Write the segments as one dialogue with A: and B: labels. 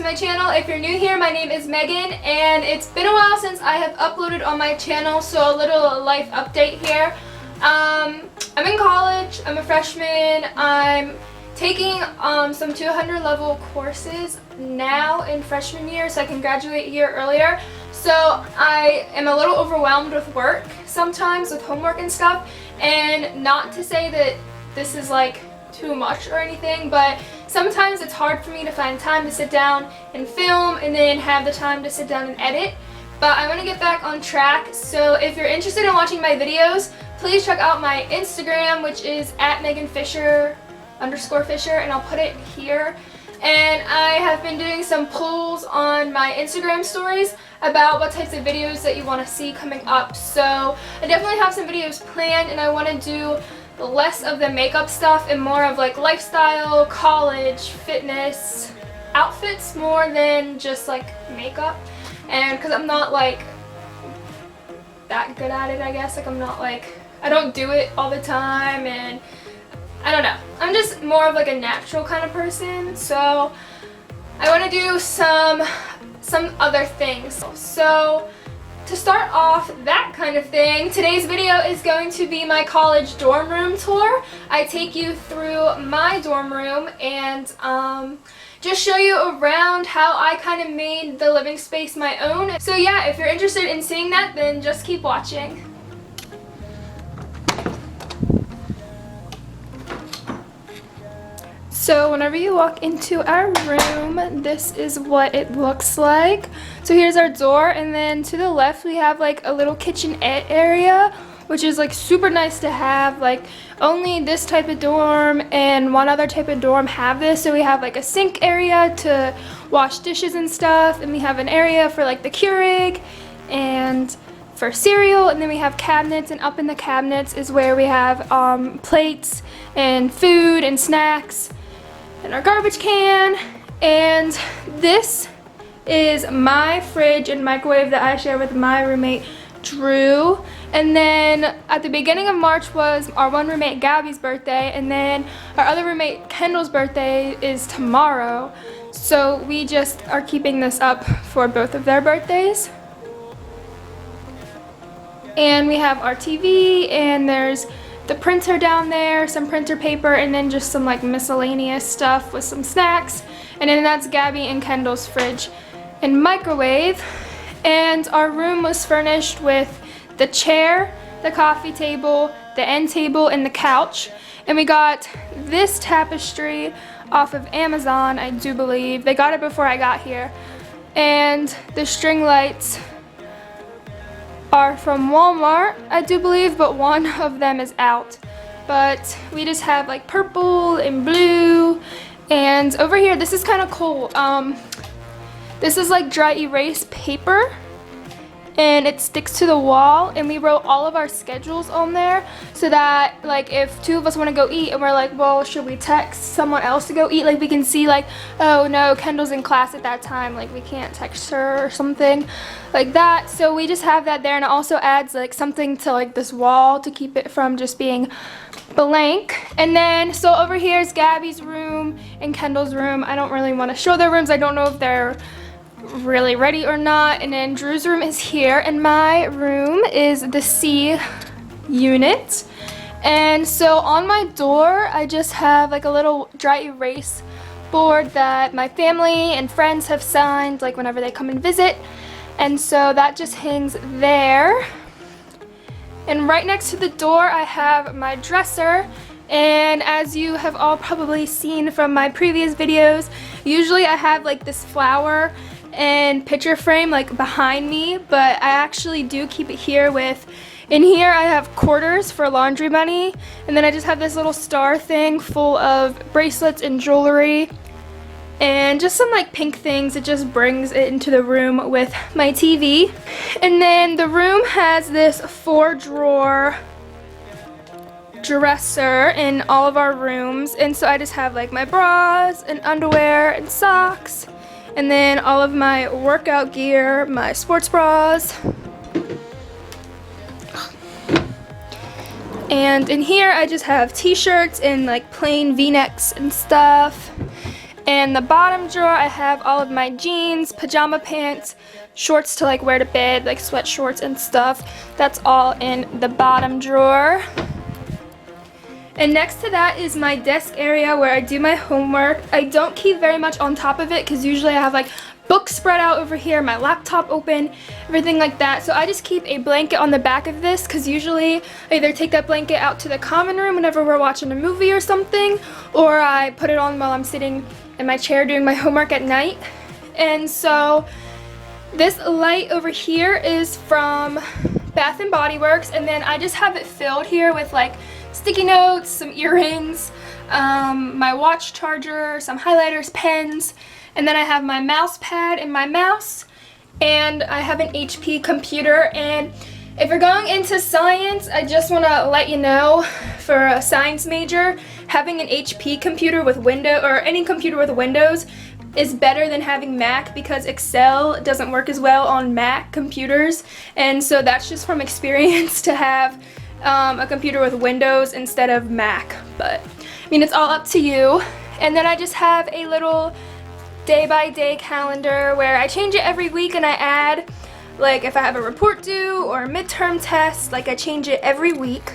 A: my channel. If you're new here, my name is Megan, and it's been a while since I have uploaded on my channel, so a little life update here. I'm in college, I'm a freshman, I'm taking some 200 level courses now in freshman year so I can graduate a year earlier. So I am a little overwhelmed with work sometimes, with homework and stuff, and not to say that this is like too much or anything, but sometimes it's hard for me to find time to sit down and film and then have the time to sit down and edit. But I want to get back on track, so if you're interested in watching my videos, please check out my Instagram, which is @MeganFisher_Fisher, and I'll put it here. And I have been doing some polls on my Instagram stories about what types of videos that you want to see coming up. So I definitely have some videos planned, and I want to do less of the makeup stuff and more of like lifestyle, college, fitness, outfits more than just like makeup. And because I'm not like that good at it, I guess, like I'm not like, I don't do it all the time, and I don't know, I'm just more of like a natural kind of person, so I want to do some other things. So to start off that kind of thing, today's video is going to be my college dorm room tour. I take you through my dorm room and just show you around how I kind of made the living space my own. So yeah, if you're interested in seeing that, then just keep watching. So whenever you walk into our room, this is what it looks like. So here's our door, and then to the left we have like a little kitchenette area, which is like super nice to have. Like only this type of dorm and one other type of dorm have this. So we have like a sink area to wash dishes and stuff, and we have an area for like the Keurig and for cereal, and then we have cabinets, and up in the cabinets is where we have plates and food and snacks and our garbage can. And this is my fridge and microwave that I share with my roommate Drew. And then at the beginning of March was our one roommate Gabby's birthday, and then our other roommate Kendall's birthday is tomorrow, so we just are keeping this up for both of their birthdays. And we have our TV, and there's the printer down there, some printer paper, and then just some like miscellaneous stuff with some snacks. And then that's Gabby and Kendall's fridge and microwave. And our room was furnished with the chair, the coffee table, the end table, and the couch. And we got this tapestry off of Amazon, I do believe. They got it before I got here. And the string lights are from Walmart, I do believe, but one of them is out. But we just have like purple and blue. And over here, this is kind of cool. This is like dry erase paper, and it sticks to the wall, and we wrote all of our schedules on there so that like if two of us want to go eat and we're like, well, should we text someone else to go eat, like we can see like, oh no, Kendall's in class at that time, like we can't text her or something like that. So we just have that there, and it also adds like something to like this wall to keep it from just being blank. And then so over here is Gabby's room and Kendall's room. I don't really want to show their rooms, I don't know if they're really ready or not. And then Drew's room is here, and my room is the C unit. And so on my door I just have like a little dry erase board that my family and friends have signed like whenever they come and visit, and so that just hangs there. And right next to the door I have my dresser, and as you have all probably seen from my previous videos, usually I have like this flower and picture frame like behind me, but I actually do keep it here with, in here I have quarters for laundry money, and then I just have this little star thing full of bracelets and jewelry and just some like pink things. It just brings it into the room with my TV. And then the room has this 4-drawer dresser in all of our rooms, and so I just have like my bras and underwear and socks, and then all of my workout gear, my sports bras. And in here I just have t-shirts and like plain v-necks and stuff. In the bottom drawer, I have all of my jeans, pajama pants, shorts to like wear to bed, like sweat shorts and stuff. That's all in the bottom drawer. And next to that is my desk area where I do my homework. I don't keep very much on top of it because usually I have like books spread out over here, my laptop open, everything like that. So I just keep a blanket on the back of this because usually I either take that blanket out to the common room whenever we're watching a movie or something, or I put it on while I'm sitting in my chair doing my homework at night. And so this light over here is from Bath and Body Works, and then I just have it filled here with like sticky notes, some earrings, my watch charger, some highlighters, pens, and then I have my mouse pad and my mouse, and I have an HP computer. And if you're going into science, I just want to let you know, for a science major, having an HP computer with Windows, or any computer with Windows, is better than having Mac, because Excel doesn't work as well on Mac computers. And so that's just from experience to have a computer with Windows instead of Mac. But I mean, it's all up to you. And then I just have a little day-by-day calendar where I change it every week, and I add, like, if I have a report due or a midterm test, like I change it every week.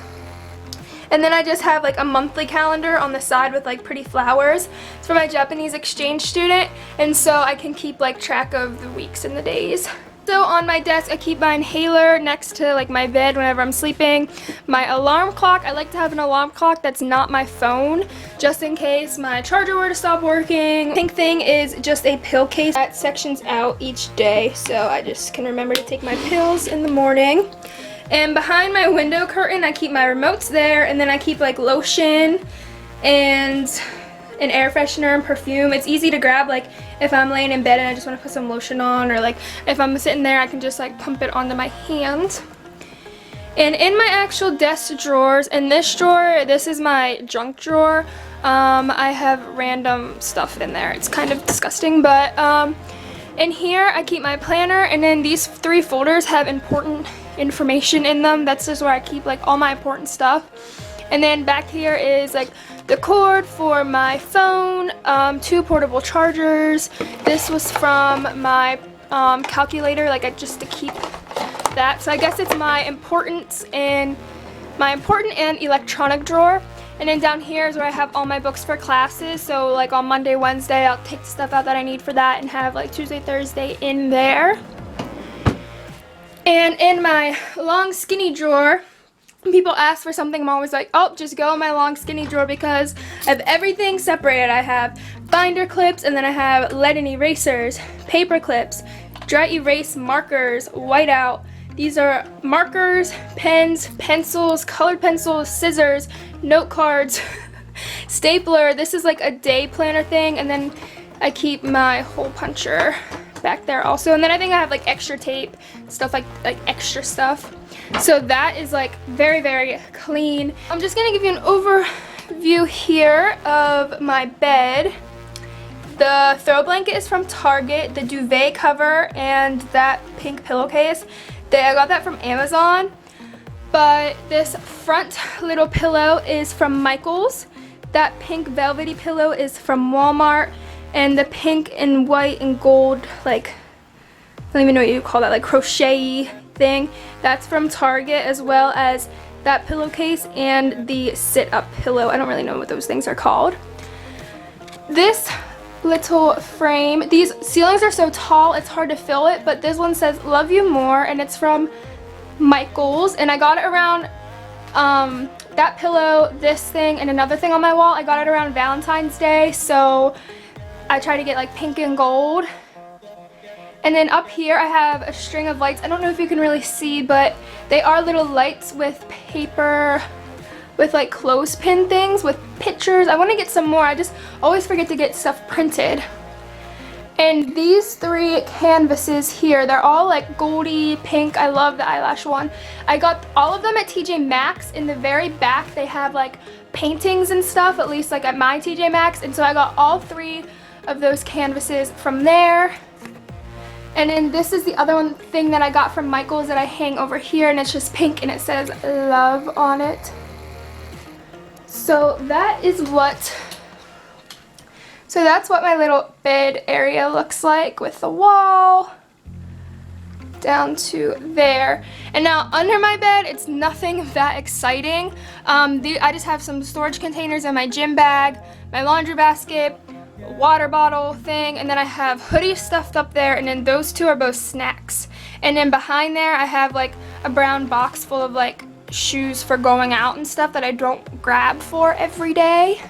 A: And then I just have like a monthly calendar on the side with like pretty flowers. It's for my Japanese exchange student, and so I can keep like track of the weeks and the days. So on my desk, I keep my inhaler next to like my bed whenever I'm sleeping. My alarm clock, I like to have an alarm clock that's not my phone, just in case my charger were to stop working. Pink thing is just a pill case that sections out each day, so I just can remember to take my pills in the morning. And behind my window curtain, I keep my remotes there, and then I keep like lotion and an air freshener and perfume. It's easy to grab, like if I'm laying in bed and I just want to put some lotion on, or like if I'm sitting there, I can just like pump it onto my hand. And in my actual desk drawers, in this drawer, this is my junk drawer. I have random stuff in there. It's kind of disgusting, but in here I keep my planner, and then these 3 folders have important information in them. That's just where I keep like all my important stuff. And then back here is like the cord for my phone, 2 portable chargers. This was from my calculator, like just to keep that. So I guess it's my important and electronic drawer. And then down here is where I have all my books for classes. So like on Monday, Wednesday, I'll take the stuff out that I need for that and have like Tuesday, Thursday in there. And in my long skinny drawer, when people ask for something, I'm always like, oh, just go in my long skinny drawer, because I have everything separated. I have binder clips, and then I have lead and erasers, paper clips, dry erase markers, whiteout. These are markers, pens, pencils, colored pencils, scissors, note cards, stapler. This is like a day planner thing, and then I keep my hole puncher back there also. And then I think I have like extra tape, stuff like extra stuff. So that is like very, very clean. I'm just gonna give you an overview here of my bed. The throw blanket is from Target, the duvet cover and that pink pillowcase, I got that from Amazon. But this front little pillow is from Michael's. That pink velvety pillow is from Walmart. And the pink and white and gold, like, I don't even know what you call that, like crochet thing, that's from Target, as well as that pillowcase and the sit-up pillow. I don't really know what those things are called. This little frame, these ceilings are so tall it's hard to fill it, but this one says love you more, and it's from Michael's, and I got it around that pillow, this thing, and another thing on my wall. I got it around Valentine's Day, so I try to get like pink and gold. And then up here I have a string of lights. I don't know if you can really see, but they are little lights with paper, with like clothespin things, with pictures. I want to get some more. I just always forget to get stuff printed. And these 3 canvases here, they're all like goldy pink. I love the eyelash one. I got all of them at TJ Maxx. In the very back they have like paintings and stuff, at least like at my TJ Maxx. And so I got all 3 of those canvases from there. And then this is the other one thing that I got from Michael's that I hang over here, and it's just pink and it says love on it. So that is what So that's what my little bed area looks like with the wall down to there. And now under my bed, it's nothing that exciting. I just have some storage containers in my gym bag, my laundry basket, a water bottle thing, and then I have hoodies stuffed up there, and then those two are both snacks. And then behind there, I have like a brown box full of like shoes for going out and stuff that I don't grab for every day.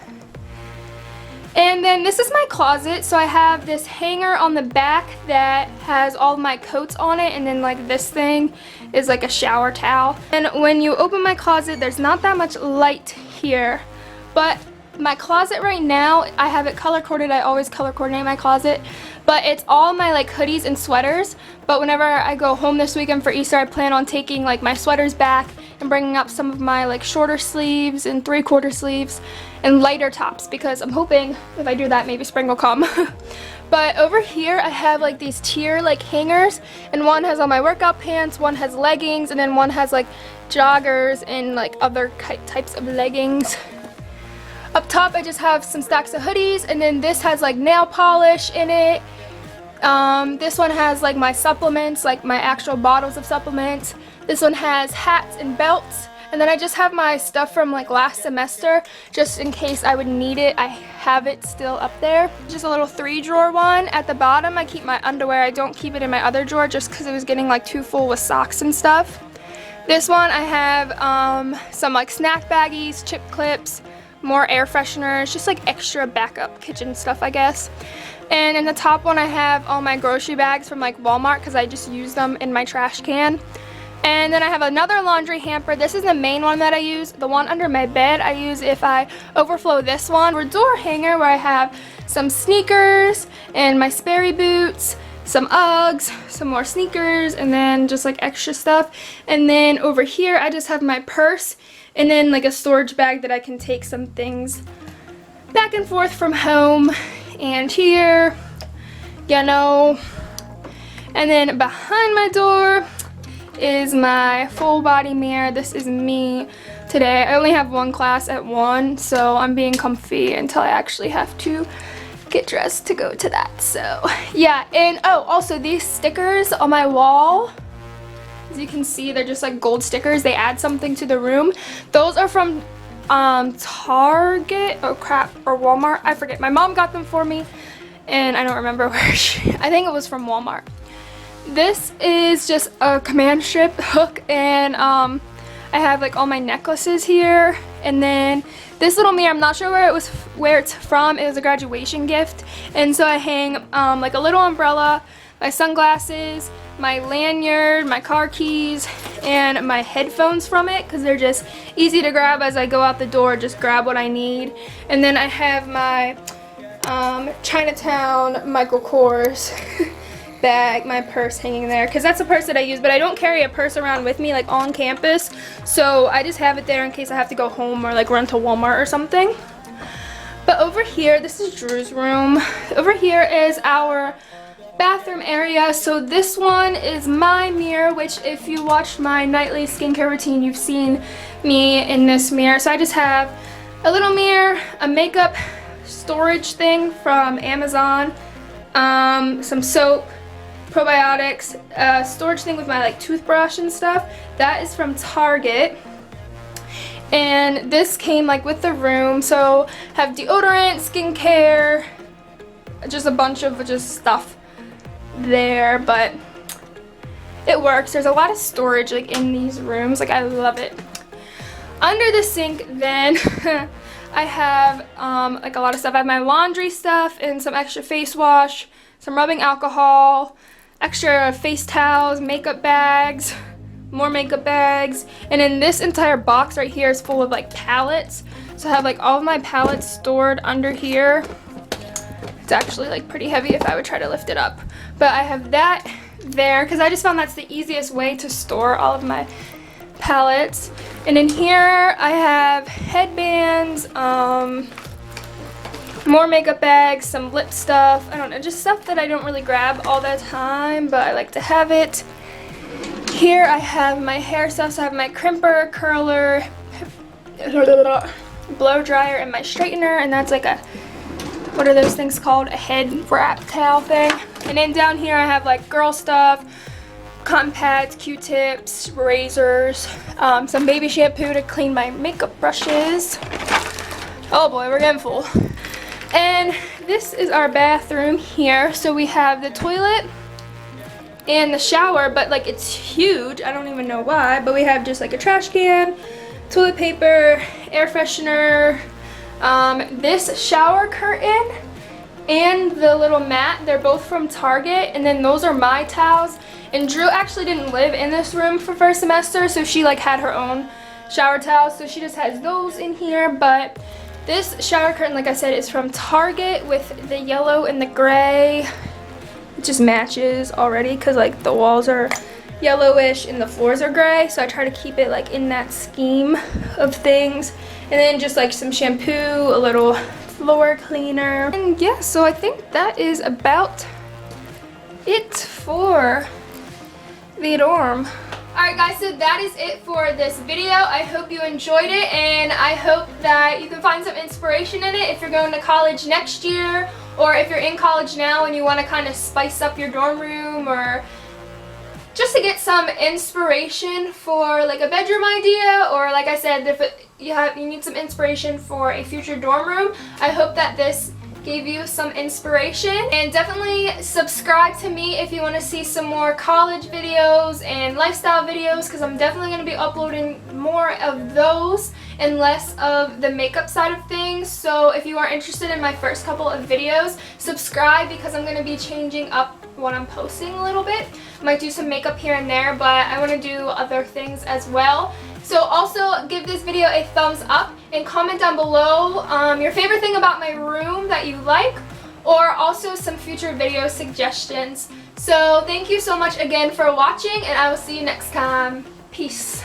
A: And then this is my closet. So I have this hanger on the back that has all of my coats on it, and then like this thing is like a shower towel. And when you open my closet, there's not that much light here, but my closet right now, I have it color coded. I always color coordinate my closet, but it's all my like hoodies and sweaters. But whenever I go home this weekend for Easter, I plan on taking like my sweaters back and bringing up some of my like shorter sleeves and 3/4 sleeves and lighter tops, because I'm hoping if I do that, maybe spring will come. But over here I have like these tier like hangers, and one has all my workout pants, one has leggings, and then one has like joggers and like other types of leggings. Up top I just have some stacks of hoodies, and then this has like nail polish in it. This one has like my supplements, like my actual bottles of supplements. This one has hats and belts. And then I just have my stuff from like last semester, just in case I would need it. I have it still up there. Just a little 3-drawer one. At the bottom I keep my underwear. I don't keep it in my other drawer just because it was getting like too full with socks and stuff. This one I have some like snack baggies, chip clips, more air fresheners, just like extra backup kitchen stuff, I guess. And in the top one I have all my grocery bags from like Walmart, because I just use them in my trash can. And then I have another laundry hamper. This is the main one that I use. The one under my bed I use if I overflow this one. A door hanger where I have some sneakers and my Sperry boots, some Uggs, some more sneakers, and then just like extra stuff. And then over here I just have my purse, and then like a storage bag that I can take some things back and forth from home. And here, you know, and then behind my door is my full body mirror. This is me today. I only have one class at 1, so I'm being comfy until I actually have to get dressed to go to that. So yeah, and oh, also these stickers on my wall, as you can see, they're just like gold stickers. They add something to the room. Those are from Target, oh crap, or Walmart, I forget. My mom got them for me, and I don't remember where I think it was from Walmart. This is just a command strip hook, and I have like all my necklaces here. And then this little mirror, I'm not sure where it's from. It was a graduation gift, and so I hang like a little umbrella, my sunglasses, my lanyard, my car keys, and my headphones from it, because they're just easy to grab as I go out the door. Just grab what I need. And then I have my Chinatown Michael Kors bag, my purse hanging there, because that's a purse that I use, but I don't carry a purse around with me like on campus, so I just have it there in case I have to go home or like run to Walmart or something. But over here, this is Drew's room. Over here is our bathroom area. So this one is my mirror, which if you watched my nightly skincare routine, you've seen me in this mirror. So I just have a little mirror, a makeup storage thing from Amazon, some soap, probiotics, storage thing with my like toothbrush and stuff. That is from Target. And this came like with the room. So have deodorant, skincare, just a bunch of just stuff there, but it works. There's a lot of storage like in these rooms. Like I love it. Under the sink then I have like a lot of stuff. I have my laundry stuff and some extra face wash, some rubbing alcohol, extra face towels, makeup bags, more makeup bags, and then this entire box right here is full of like palettes. So I have like all of my palettes stored under here. It's actually like pretty heavy if I would try to lift it up, but I have that there because I just found that's the easiest way to store all of my palettes. And in here I have headbands, more makeup bags, some lip stuff, I don't know, just stuff that I don't really grab all the time, but I like to have it. Here I have my hair stuff, so I have my crimper, curler, blow dryer, and my straightener, and that's like a what are those things called? A head wrap towel thing. And then down here I have like girl stuff, cotton pads, Q-tips, razors, some baby shampoo to clean my makeup brushes. Oh boy, we're getting full. And this is our bathroom here. So we have the toilet and the shower, but like it's huge. I don't even know why, but we have just like a trash can, toilet paper, air freshener, this shower curtain, and the little mat. They're both from Target, and then those are my towels. And Drew actually didn't live in this room for first semester, so she like had her own shower towels, so she just has those in here. But this shower curtain, like I said, is from Target with the yellow and the gray. It just matches already because like the walls are yellowish and the floors are gray, so I try to keep it like in that scheme of things. And then just like some shampoo, a little floor cleaner, and yeah, so I think that is about it for the dorm. Alright guys, so that is it for this video. I hope you enjoyed it, and I hope that you can find some inspiration in it if you're going to college next year, or if you're in college now and you want to kind of spice up your dorm room, or just to get some inspiration for like a bedroom idea, or like I said, if you need some inspiration for a future dorm room. I hope that this gave you some inspiration, and definitely subscribe to me if you want to see some more college videos and lifestyle videos, because I'm definitely going to be uploading more of those and less of the makeup side of things. So if you are interested in my first couple of videos, subscribe, because I'm going to be changing up what I'm posting a little bit. I might do some makeup here and there, but I want to do other things as well. So also give this video a thumbs up and comment down below your favorite thing about my room that you like, or also some future video suggestions. So thank you so much again for watching, and I will see you next time. Peace.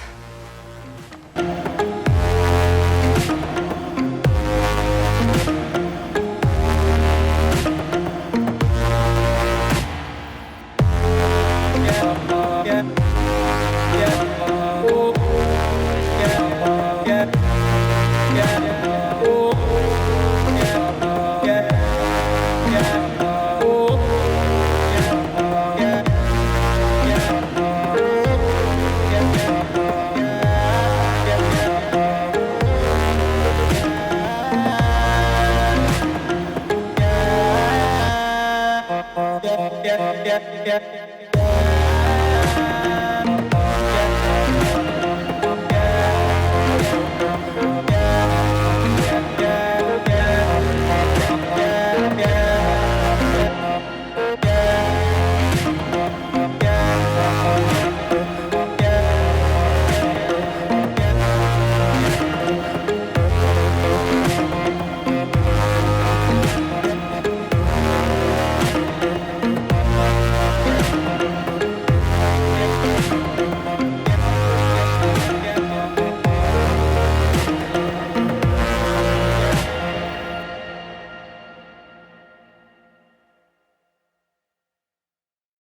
B: Yeah.